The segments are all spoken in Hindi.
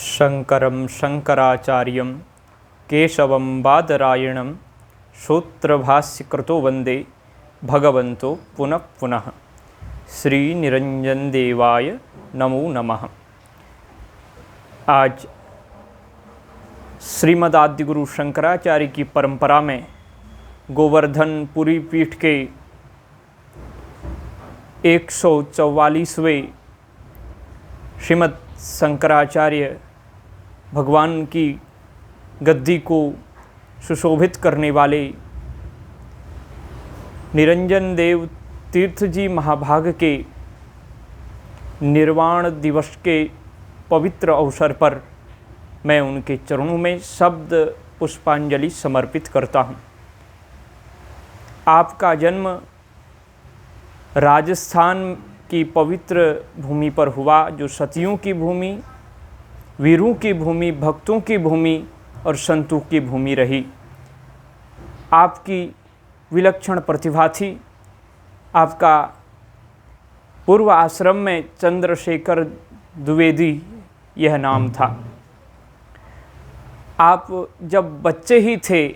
शंकरं शंकराचार्यं केशवं बादरायणं सूत्रभाष्यकृतो वंदे भगवन्तो पुनः पुनः। श्रीनिरंजनदेवाय नमो नमः। आज श्रीमद् आदिगुरु शंकराचार्य की परंपरा में गोवर्धनपुरी पीठ के 144वें श्रीमद् शंकराचार्य भगवान की गद्दी को सुशोभित करने वाले निरंजन देव तीर्थ जी महाभाग के निर्वाण दिवस के पवित्र अवसर पर मैं उनके चरणों में शब्द पुष्पांजलि समर्पित करता हूँ। आपका जन्म राजस्थान की पवित्र भूमि पर हुआ, जो सतियों की भूमि, वीरों की भूमि, भक्तों की भूमि और संतों की भूमि रही। आपकी विलक्षण प्रतिभा थी। आपका पूर्व आश्रम में चंद्रशेखर द्विवेदी यह नाम था। आप जब बच्चे ही थे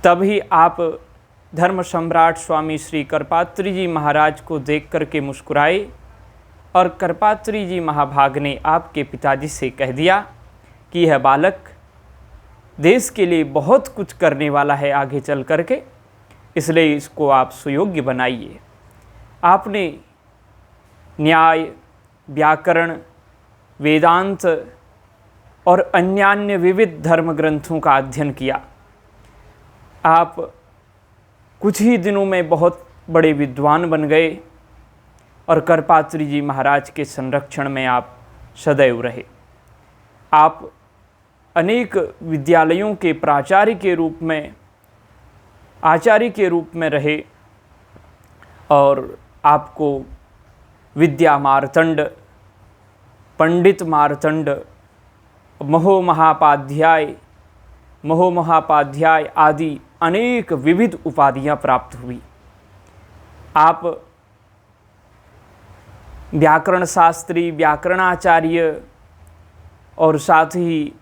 तभी आप धर्म सम्राट स्वामी श्री करपात्री जी महाराज को देख कर के मुस्कुराए और करपात्री जी महाभाग ने आपके पिताजी से कह दिया कि यह बालक देश के लिए बहुत कुछ करने वाला है आगे चल कर के, इसलिए इसको आप सुयोग्य बनाइए। आपने न्याय, व्याकरण, वेदांत और अन्यान्य विविध धर्म ग्रंथों का अध्ययन किया। आप कुछ ही दिनों में बहुत बड़े विद्वान बन गए और करपात्री जी महाराज के संरक्षण में आप सदैव रहे। आप अनेक विद्यालयों के प्राचार्य के रूप में, आचार्य के रूप में रहे और आपको विद्या मार्तंड, पंडित मार्तंड, महोमहापाध्याय आदि अनेक विविध उपाधियां प्राप्त हुई। आप व्याकरण शास्त्री, व्याकरणाचार्य और साथ ही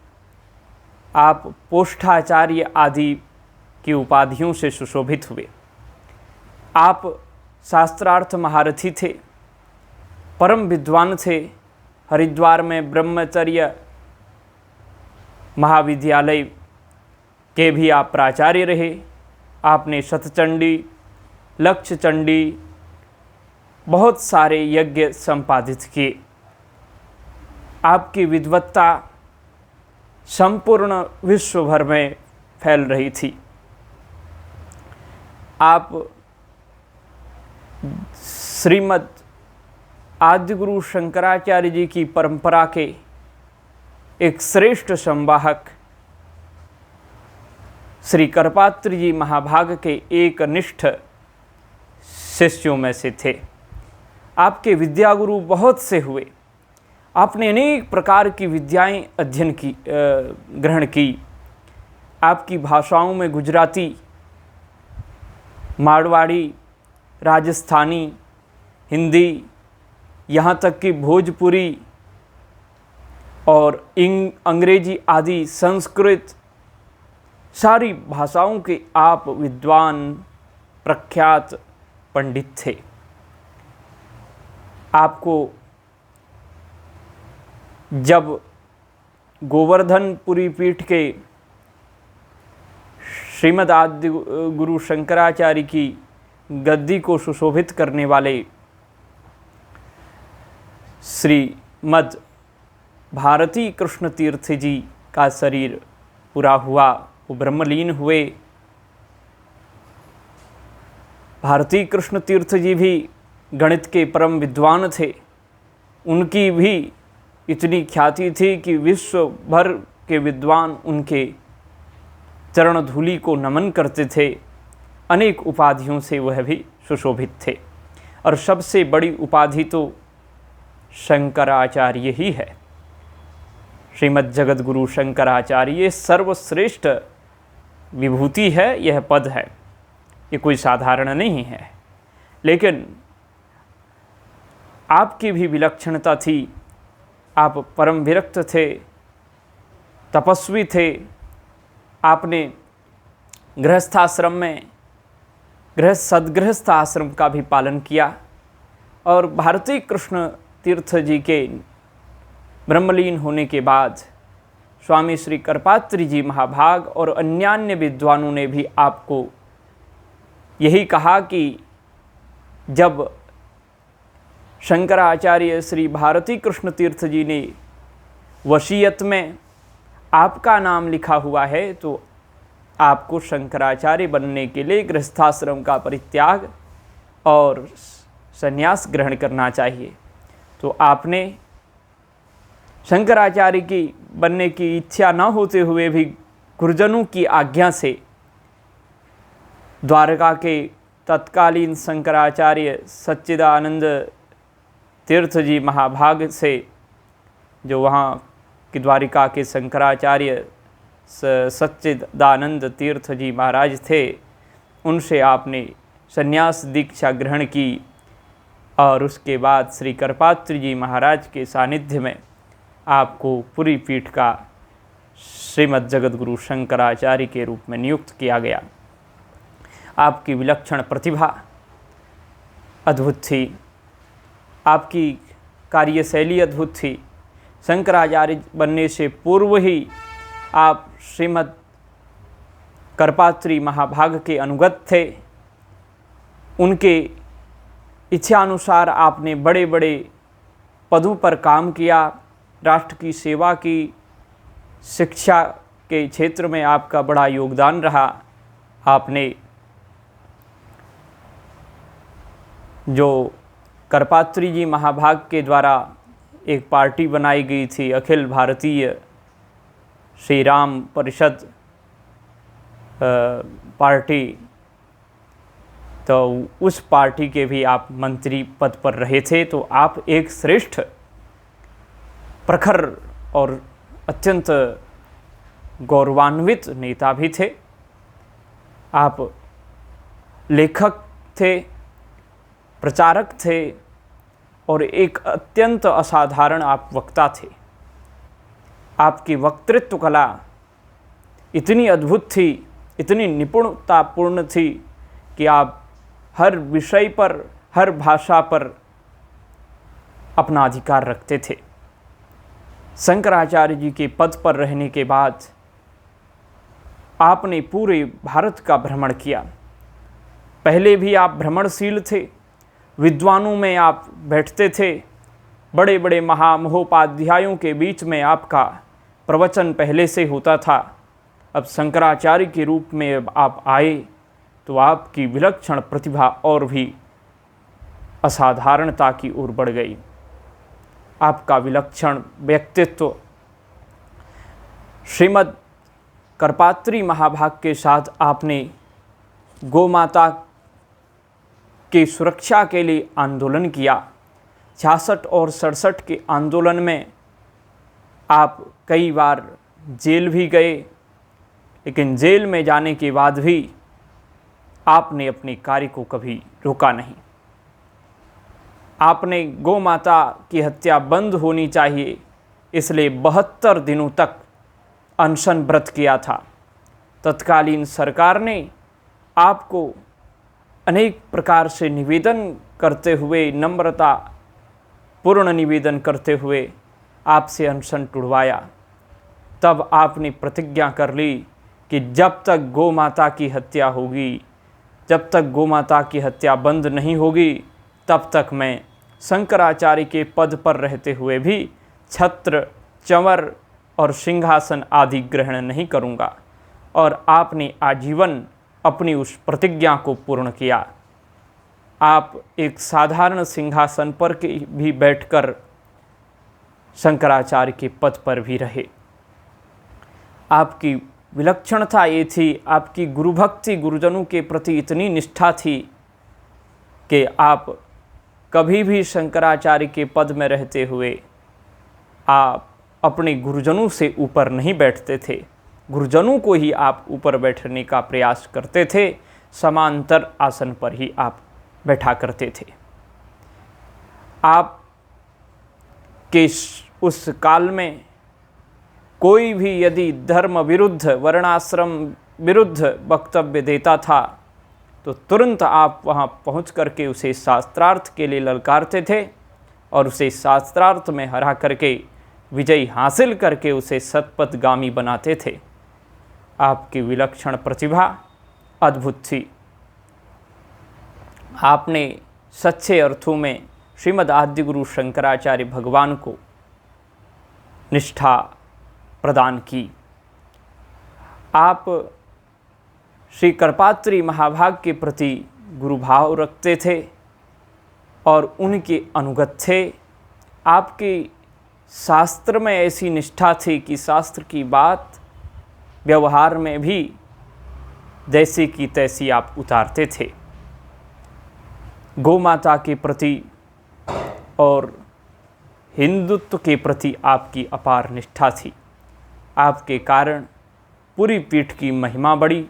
आप पोष्ठाचार्य आदि की उपाधियों से सुशोभित हुए। आप शास्त्रार्थ महारथी थे, परम विद्वान थे। हरिद्वार में ब्रह्मचर्य महाविद्यालय के भी आप प्राचार्य रहे। आपने शतचंडी, लक्ष्य चंडी, बहुत सारे यज्ञ संपादित किए। आपकी विद्वत्ता संपूर्ण विश्व भर में फैल रही थी। आप श्रीमद् आदिगुरु शंकराचार्य जी की परंपरा के एक श्रेष्ठ संवाहक श्री करपात्री जी महाभाग के एक निष्ठ शिष्यों में से थे। आपके विद्यागुरु बहुत से हुए। आपने अनेक प्रकार की विद्याएं ग्रहण की। आपकी भाषाओं में गुजराती, मारवाड़ी, राजस्थानी, हिंदी, यहाँ तक कि भोजपुरी और अंग्रेजी आदि, संस्कृत, सारी भाषाओं के आप विद्वान, प्रख्यात पंडित थे। आपको जब गोवर्धनपुरी पीठ के श्रीमद् आदि गुरु शंकराचार्य की गद्दी को सुशोभित करने वाले श्रीमद् भारती कृष्ण तीर्थ जी का शरीर पूरा हुआ, वो ब्रह्मलीन हुए। भारती कृष्ण तीर्थ जी भी गणित के परम विद्वान थे। उनकी भी इतनी ख्याति थी कि विश्व भर के विद्वान उनके चरण धूलि को नमन करते थे। अनेक उपाधियों से वह भी सुशोभित थे और सबसे बड़ी उपाधि तो शंकराचार्य ही है। श्रीमद् जगत गुरु शंकराचार्य सर्वश्रेष्ठ विभूति है, यह पद है, ये कोई साधारण नहीं है। लेकिन आपकी भी विलक्षणता थी आप परम विरक्त थे, तपस्वी थे। आपने गृहस्थाश्रम में सदगृहस्थ आश्रम का भी पालन किया और भारती कृष्ण तीर्थ जी के ब्रह्मलीन होने के बाद स्वामी श्री करपात्री जी महाभाग और अन्यान्य विद्वानों ने भी आपको यही कहा कि जब शंकराचार्य श्री भारती कृष्ण तीर्थ जी ने वसीयत में आपका नाम लिखा हुआ है तो आपको शंकराचार्य बनने के लिए गृहस्थाश्रम का परित्याग और संन्यास ग्रहण करना चाहिए। तो आपने शंकराचार्य की बनने की इच्छा न होते हुए भी गुरुजनों की आज्ञा से द्वारका के तत्कालीन शंकराचार्य सच्चिदानंद तीर्थ जी महाभाग से, जो वहाँ की द्वारिका के शंकराचार्य सच्चिदानंद तीर्थ जी महाराज थे, उनसे आपने संन्यास दीक्षा ग्रहण की और उसके बाद श्री करपात्री जी महाराज के सानिध्य में आपको पूरी पीठ का श्रीमद् जगद्गुरु शंकराचार्य के रूप में नियुक्त किया गया। आपकी विलक्षण प्रतिभा अद्भुत थी, आपकी कार्यशैली अद्भुत थी। शंकराचार्य बनने से पूर्व ही आप श्रीमद् करपात्री महाभाग के अनुगत थे। उनके इच्छानुसार आपने बड़े बड़े पदों पर काम किया, राष्ट्र की सेवा की, शिक्षा के क्षेत्र में आपका बड़ा योगदान रहा। आपने जो करपात्री जी महाभाग के द्वारा एक पार्टी बनाई गई थी, अखिल भारतीय श्री राम परिषद पार्टी, तो उस पार्टी के भी आप मंत्री पद पर रहे थे। तो आप एक श्रेष्ठ, प्रखर और अत्यंत गौरवान्वित नेता भी थे। आप लेखक थे, प्रचारक थे और एक अत्यंत असाधारण आप वक्ता थे। आपकी वक्तृत्व कला इतनी अद्भुत थी, इतनी निपुणतापूर्ण थी कि आप हर विषय पर, हर भाषा पर अपना अधिकार रखते थे। शंकराचार्य जी के पद पर रहने के बाद आपने पूरे भारत का भ्रमण किया। पहले भी आप भ्रमणशील थे, विद्वानों में आप बैठते थे, बड़े बड़े महामहोपाध्यायों के बीच में आपका प्रवचन पहले से होता था। अब शंकराचार्य के रूप में आप आए तो आपकी विलक्षण प्रतिभा और भी असाधारणता की ओर बढ़ गई। आपका विलक्षण व्यक्तित्व श्रीमद् करपात्री महाभाग के साथ आपने गौमाता की सुरक्षा के लिए आंदोलन किया। 66 और 67 के आंदोलन में आप कई बार जेल भी गए, लेकिन जेल में जाने के बाद भी आपने अपने कार्य को कभी रोका नहीं। आपने गौ माता की हत्या बंद होनी चाहिए इसलिए 72 दिनों तक अनशन व्रत किया था। तत्कालीन सरकार ने आपको अनेक प्रकार से निवेदन करते हुए, नम्रता पूर्ण निवेदन करते हुए आपसे अनशन टुड़वाया। तब आपने प्रतिज्ञा कर ली कि जब तक गौ माता की हत्या होगी, जब तक गौ माता की हत्या बंद नहीं होगी, तब तक मैं शंकराचार्य के पद पर रहते हुए भी छत्र, चंवर और सिंहासन आदि ग्रहण नहीं करूँगा। और आपने आजीवन अपनी उस प्रतिज्ञा को पूर्ण किया। आप एक साधारण सिंहासन पर भी बैठकर शंकराचार्य के पद पर भी रहे। आपकी विलक्षणता ये थी, आपकी गुरुभक्ति, गुरुजनों के प्रति इतनी निष्ठा थी कि आप कभी भी शंकराचार्य के पद में रहते हुए आप अपने गुरुजनों से ऊपर नहीं बैठते थे। गुरुजनों को ही आप ऊपर बैठने का प्रयास करते थे, समांतर आसन पर ही आप बैठा करते थे। आप के उस काल में कोई भी यदि धर्म विरुद्ध, वर्णाश्रम विरुद्ध वक्तव्य देता था तो तुरंत आप वहाँ पहुँच करके उसे शास्त्रार्थ के लिए ललकारते थे और उसे शास्त्रार्थ में हरा करके विजय हासिल करके उसे सतपथगामी बनाते थे। आपकी विलक्षण प्रतिभा अद्भुत थी। आपने सच्चे अर्थों में श्रीमद् आद्यगुरु शंकराचार्य भगवान को निष्ठा प्रदान की। आप श्री करपात्री महाभाग के प्रति गुरुभाव रखते थे और उनके अनुगत थे। आपके शास्त्र में ऐसी निष्ठा थी कि शास्त्र की बात व्यवहार में भी जैसी की तैसी आप उतारते थे। गौ माता के प्रति और हिंदुत्व के प्रति आपकी अपार निष्ठा थी। आपके कारण पूरी पीठ की महिमा बढ़ी।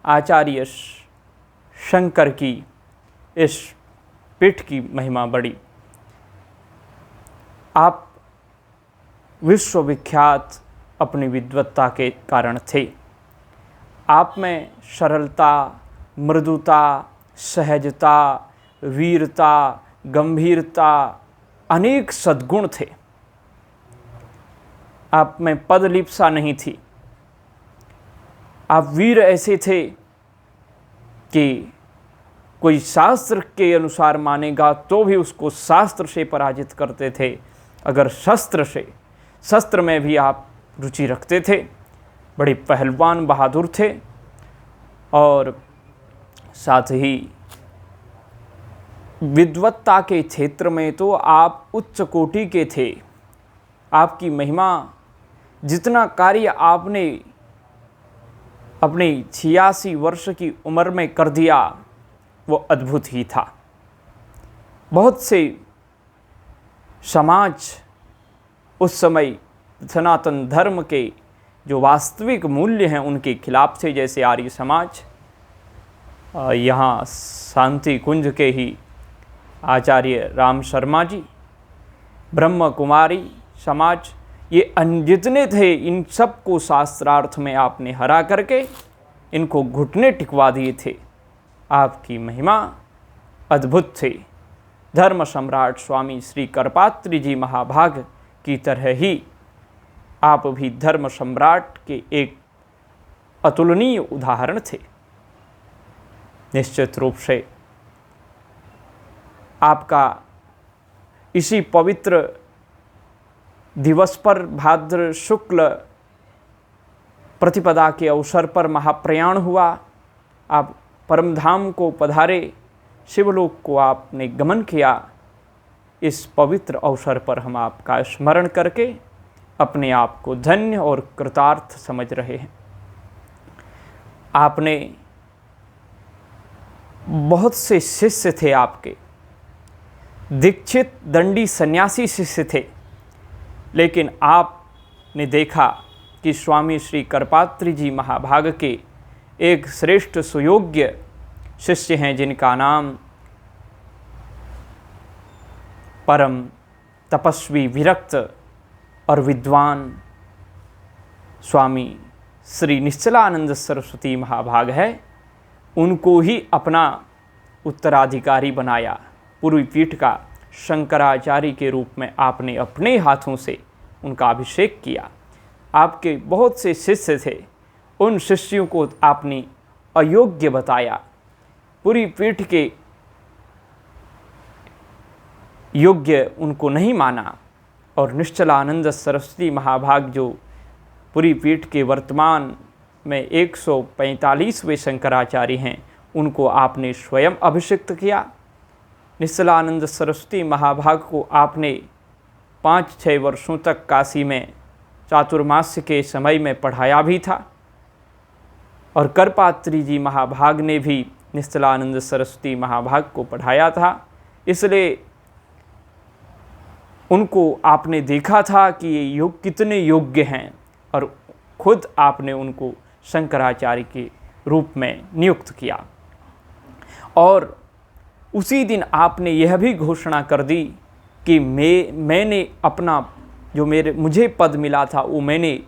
आचार्य शंकर की इस पीठ की महिमा बढ़ी। आप विश्वविख्यात अपनी विद्वत्ता के कारण थे। आप में सरलता, मृदुता, सहजता, वीरता, गंभीरता, अनेक सद्गुण थे। आप में पदलिप्सा नहीं थी। आप वीर ऐसे थे कि कोई शास्त्र के अनुसार मानेगा तो भी उसको शास्त्र से पराजित करते थे। अगर शस्त्र में भी आप रुचि रखते थे। बड़े पहलवान बहादुर थे और साथ ही विद्वत्ता के क्षेत्र में तो आप उच्च कोटि के थे। आपकी महिमा, जितना कार्य आपने अपनी 86 वर्ष की उम्र में कर दिया वो अद्भुत ही था। बहुत से समाज उस समय सनातन धर्म के जो वास्तविक मूल्य हैं उनके खिलाफ थे, जैसे आर्य समाज। यहाँ शांति कुंज के ही आचार्य राम शर्मा जी, ब्रह्म कुमारी समाज, ये जितने थे इन सबको शास्त्रार्थ में आपने हरा करके इनको घुटने टिकवा दिए थे। आपकी महिमा अद्भुत थी। धर्म सम्राट स्वामी श्री करपात्री जी महाभाग की तरह ही आप भी धर्म सम्राट के एक अतुलनीय उदाहरण थे। निश्चित रूप से आपका इसी पवित्र दिवस पर भाद्र शुक्ल प्रतिपदा के अवसर पर महाप्रयाण हुआ। आप परमधाम को पधारे, शिवलोक को आपने गमन किया। इस पवित्र अवसर पर हम आपका स्मरण करके अपने आप को धन्य और कृतार्थ समझ रहे हैं। आपने बहुत से शिष्य थे, आपके दीक्षित दंडी सन्यासी शिष्य थे, लेकिन आपने देखा कि स्वामी श्री करपात्री जी महाभाग के एक श्रेष्ठ सुयोग्य शिष्य हैं जिनका नाम परम तपस्वी, विरक्त और विद्वान स्वामी श्री निश्चलानंद सरस्वती महाभाग है। उनको ही अपना उत्तराधिकारी बनाया। पूर्वी पीठ का शंकराचार्य के रूप में आपने अपने हाथों से उनका अभिषेक किया। आपके बहुत से शिष्य थे, उन शिष्यों को आपने अयोग्य बताया, पूरी पीठ के योग्य उनको नहीं माना। और निश्चलानंद सरस्वती महाभाग जो पूरी पीठ के वर्तमान में 145वें शंकराचार्य हैं, उनको आपने स्वयं अभिषिक्त किया। निश्चलानंद सरस्वती महाभाग को आपने 5-6 वर्षों तक काशी में चातुर्मास्य के समय में पढ़ाया भी था। और करपात्री जी महाभाग ने भी निश्चलानंद सरस्वती महाभाग को पढ़ाया था। इसलिए उनको आपने देखा था कि ये योग कितने योग्य हैं और खुद आपने उनको शंकराचार्य के रूप में नियुक्त किया। और उसी दिन आपने यह भी घोषणा कर दी कि मैंने अपना जो मुझे पद मिला था वो मैंने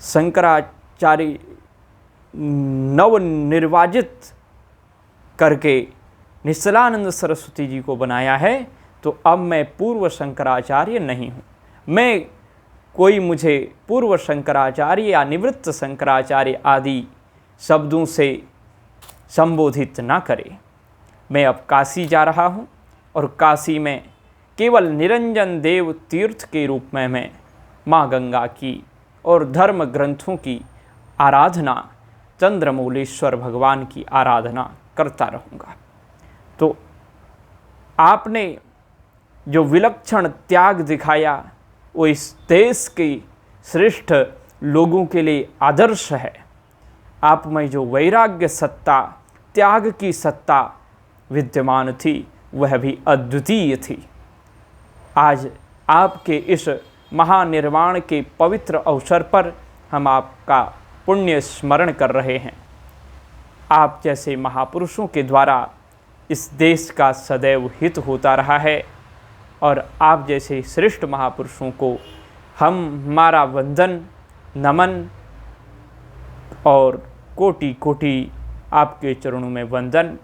शंकराचार्य नवनिर्वाचित करके निश्चलानंद सरस्वती जी को बनाया है, तो अब मैं पूर्व शंकराचार्य नहीं हूँ। मैं कोई मुझे पूर्व शंकराचार्य या निवृत्त शंकराचार्य आदि शब्दों से संबोधित ना करे। मैं अब काशी जा रहा हूँ और काशी में केवल निरंजन देव तीर्थ के रूप में मैं माँ गंगा की और धर्म ग्रंथों की आराधना, चंद्रमौलेश्वर भगवान की आराधना करता रहूँगा। तो आपने जो विलक्षण त्याग दिखाया वो इस देश के श्रेष्ठ लोगों के लिए आदर्श है। आप में जो वैराग्य सत्ता, त्याग की सत्ता विद्यमान थी वह भी अद्वितीय थी। आज आपके इस महानिर्वाण के पवित्र अवसर पर हम आपका पुण्य स्मरण कर रहे हैं। आप जैसे महापुरुषों के द्वारा इस देश का सदैव हित होता रहा है और आप जैसे श्रेष्ठ महापुरुषों को हमारा वंदन, नमन और कोटि कोटि आपके चरणों में वंदन।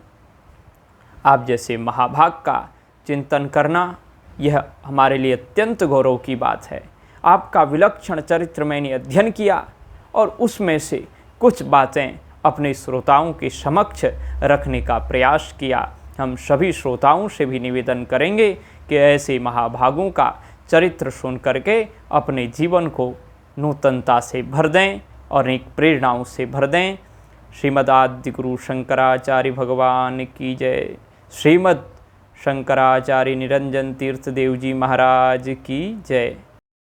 आप जैसे महाभाग का चिंतन करना यह हमारे लिए अत्यंत गौरव की बात है। आपका विलक्षण चरित्र मैंने अध्ययन किया और उसमें से कुछ बातें अपने श्रोताओं के समक्ष रखने का प्रयास किया। हम सभी श्रोताओं से भी निवेदन करेंगे कि ऐसे महाभागों का चरित्र सुन करके अपने जीवन को नूतनता से भर दें और एक प्रेरणाओं से भर दें। श्रीमद् आद्य गुरु शंकराचार्य भगवान की जय। श्रीमद् शंकराचार्य निरंजन तीर्थ देव जी महाराज की जय।